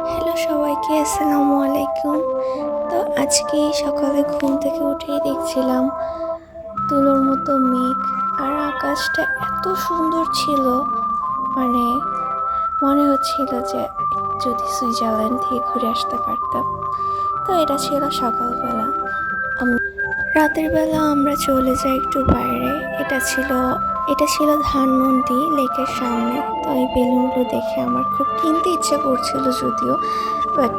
Hello সবাইকে, আসসালামু আলাইকুম। তো আজকে সকালে ঘুম থেকে উঠেই দেখছিলাম তুলোর মতো মেঘ, আর আকাশটা এত সুন্দর ছিল, মানে মনে হচ্ছিল যে যদি সুইজারল্যান্ড থেকে ঘুরে আসতে পারতাম। তো এটা ছিল সকালবেলা। রাতের বেলা আমরা চলে যাই একটু বাইরে। এটা ছিল ধানমন্ডি লেকের সামনে। তো এই বেলুনগুলো দেখে আমার খুব কিনতে ইচ্ছে করছিল, যদিও বাট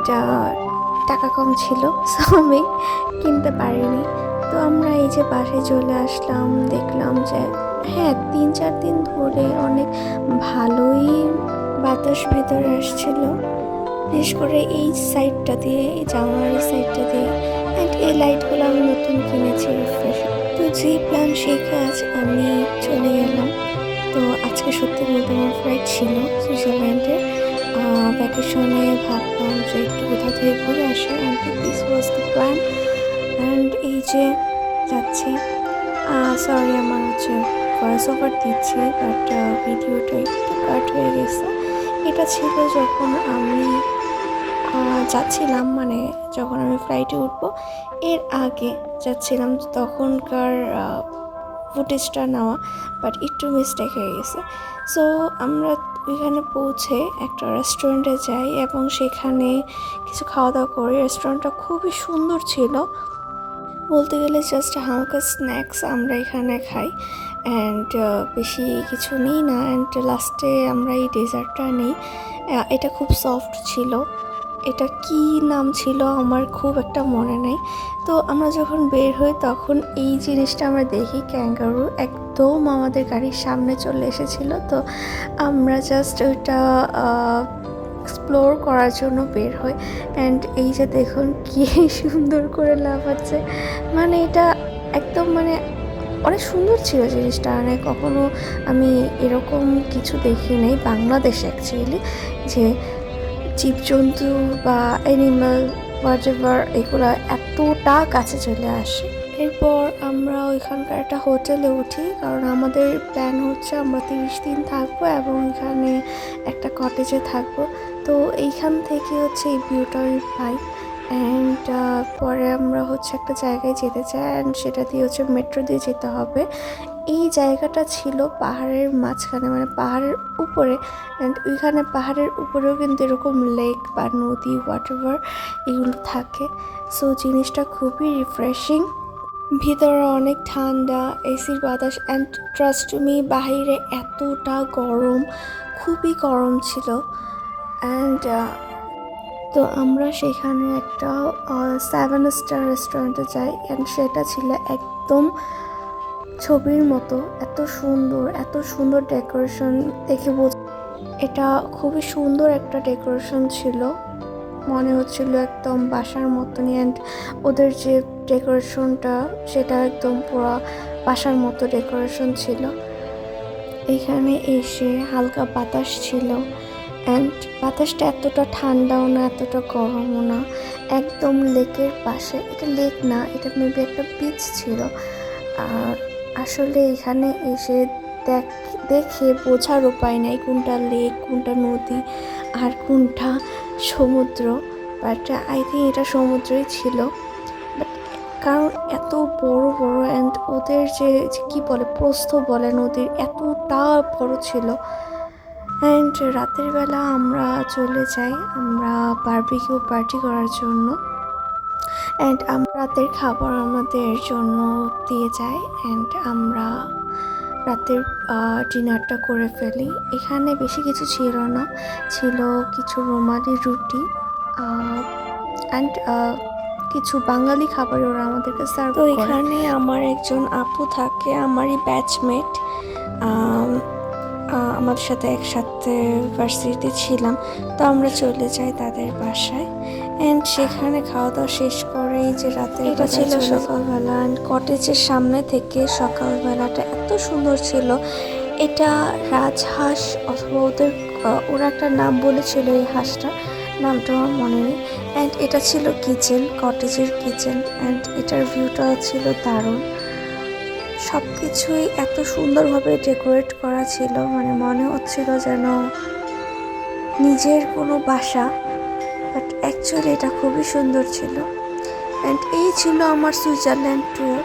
টাকা কম ছিল, সো আমি কিনতে পারিনি। তো আমরা এই যে বাসায় চলে আসলাম, দেখলাম যে হ্যাঁ 3-4 দিন ধরে অনেক ভালোই বাতাস ভেতরে আসছিল, বিশেষ করে এই সাইডটা দিয়ে, এই জানুয়ারি সাইডটা দিয়ে। অ্যান্ড এই লাইটগুলো আমি নতুন কিনেছি, রিফ্রেশ। তো যে প্ল্যান সেই কাজ, আমি চলে গেলাম। তো আজকে সত্যি বলতে আমার ফ্লাইট ছিল সুইজারল্যান্ডে। ভ্যাকেশনে ভাবলাম যে একটু কোথাও থেকে ঘুরে আসি, and this was the plan. And এই যে যাচ্ছি, সরি আমার ভয়েস ওভার দিচ্ছি, বাট ভিডিওটা একটু কাট হয়ে গেছে। এটা ছিল যখন আমি যাচ্ছিলাম, মানে যখন আমি ফ্লাইটে উঠবো এর আগে যাচ্ছিলাম, তখনকার ফুটেজটা নেওয়া, বাট একটু মিস্টেক হয়ে গেছে। সো আমরা ওইখানে পৌঁছে একটা রেস্টুরেন্টে যাই এবং সেখানে কিছু খাওয়া দাওয়া করি। রেস্টুরেন্টটা খুবই সুন্দর ছিল, বলতে গেলে জাস্ট হালকা স্ন্যাক্স আমরা এখানে খাই, অ্যান্ড বেশি কিছু নেই না। অ্যান্ড লাস্টে আমরা এই ডেজার্টটা নেই। এটা খুব সফট ছিল। এটা কি নাম ছিল আমার খুব একটা মনে নেই। তো আমরা যখন বের হই তখন এই জিনিসটা আমরা দেখি, ক্যাঙ্গারু একদম আমাদের গাড়ির সামনে চলে এসেছিল। তো আমরা জাস্ট ওইটা এক্সপ্লোর করার জন্য বের হই। অ্যান্ড এই যে দেখুন কি সুন্দর করে লাফাচ্ছে, মানে এটা একদম মানে অনেক সুন্দর ছিল জিনিসটা। মানে কখনো আমি এরকম কিছু দেখি নাই বাংলাদেশে অ্যাকচুয়ালি, যে জীবজন্তু বা অ্যানিম্যাল হোয়াটএভার এগুলো এতটা কাছে চলে আসে। এরপর আমরা ওইখানকার একটা হোটেলে উঠি, কারণ আমাদের প্ল্যান হচ্ছে আমরা 30 দিন থাকবো এবং এখানে একটা কটেজে থাকবো। তো এইখান থেকে হচ্ছে এই ভিউটা আমি পাই। অ্যান্ড পরে আমরা হচ্ছে একটা জায়গায় যেতে চাই, অ্যান্ড সেটা দিয়ে হচ্ছে মেট্রো দিয়ে যেতে হবে। এই জায়গাটা ছিল পাহাড়ের মাঝখানে, মানে পাহাড়ের উপরে। অ্যান্ড ওইখানে পাহাড়ের উপরেও কিন্তু এরকম লেক বা নদী হোয়াটএভার এগুলো থাকে। সো জিনিসটা খুবই রিফ্রেশিং। ভিতরে অনেক ঠান্ডা, এসির বাতাস, অ্যান্ড ট্রাস্ট মি বাহিরে এতটা গরম, খুবই গরম ছিল। অ্যান্ড তো আমরা সেখানে একটা 7 স্টার রেস্টুরেন্টে যাই, অ্যান্ড সেটা ছিল একদম ছবির মতো, এত সুন্দর ডেকোরেশন দেখে এটা খুবই সুন্দর একটা ডেকোরেশন ছিল, মনে হচ্ছিল একদম বাসার মতনই। অ্যান্ড ওদের যে ডেকোরেশনটা সেটা একদম পুরো বাসার মতো ডেকোরেশন ছিল। এখানে এসে হালকা বাতাস ছিল, অ্যান্ড বাতাসটা এতটা ঠান্ডাও না এতটা গরমও না, একদম লেকের পাশে। এটা লেক না, এটা মেবি একটা বিচ ছিল। আর আসলে এখানে এসে দেখে বোঝার উপায় নাই কোনটা লেক, কোনটা নদী, আর কোনটা সমুদ্র। বাট আই থিঙ্ক এটা সমুদ্রই ছিল। বাট কারণ এত বড় বড়, অ্যান্ড ওদের যে কি বলে প্রস্থ বলে নদীর, এতটা বড় ছিল। অ্যান্ড রাতের বেলা আমরা চলে যাই আমরা বারবিকিউ পার্টি করার জন্য। অ্যান্ড রাতের খাবার আমাদের জন্য দিয়ে যায়, অ্যান্ড আমরা রাতের ডিনারটা করে ফেলি। এখানে বেশি কিছু ছিল না, ছিল কিছু রুমালি রুটি অ্যান্ড কিছু বাঙালি খাবার ওরা আমাদেরকে সার্ভ করে। তো এখানে আমার একজন আপু থাকে, আমারই ব্যাচমেট, আমাদের সাথে একসাথে ভার্সিটিতে ছিলাম। তো আমরা চলে যাই তাদের বাসায়, অ্যান্ড সেখানে খাওয়া দাওয়া শেষ করেই যে রাতে, এটা ছিল সকালবেলা। অ্যান্ড কটেজের সামনে থেকে সকালবেলাটা এত সুন্দর ছিল। এটা রাজহাঁস অথবা ওরা একটা নাম বলেছিল, এই হাঁসটা নামটা আমার মনে নেই। অ্যান্ড এটা ছিল কিচেন, কটেজের কিচেন, অ্যান্ড এটার ভিউটাও ছিল দারুণ। সব কিছুই এত সুন্দরভাবে ডেকোরেট করা ছিল, মানে মনে হচ্ছিল যেন নিজের কোনো বাসা। বাট অ্যাকচুয়ালি এটা খুবই সুন্দর ছিল। অ্যান্ড এই ছিল আমার সুইজারল্যান্ড ট্যুর।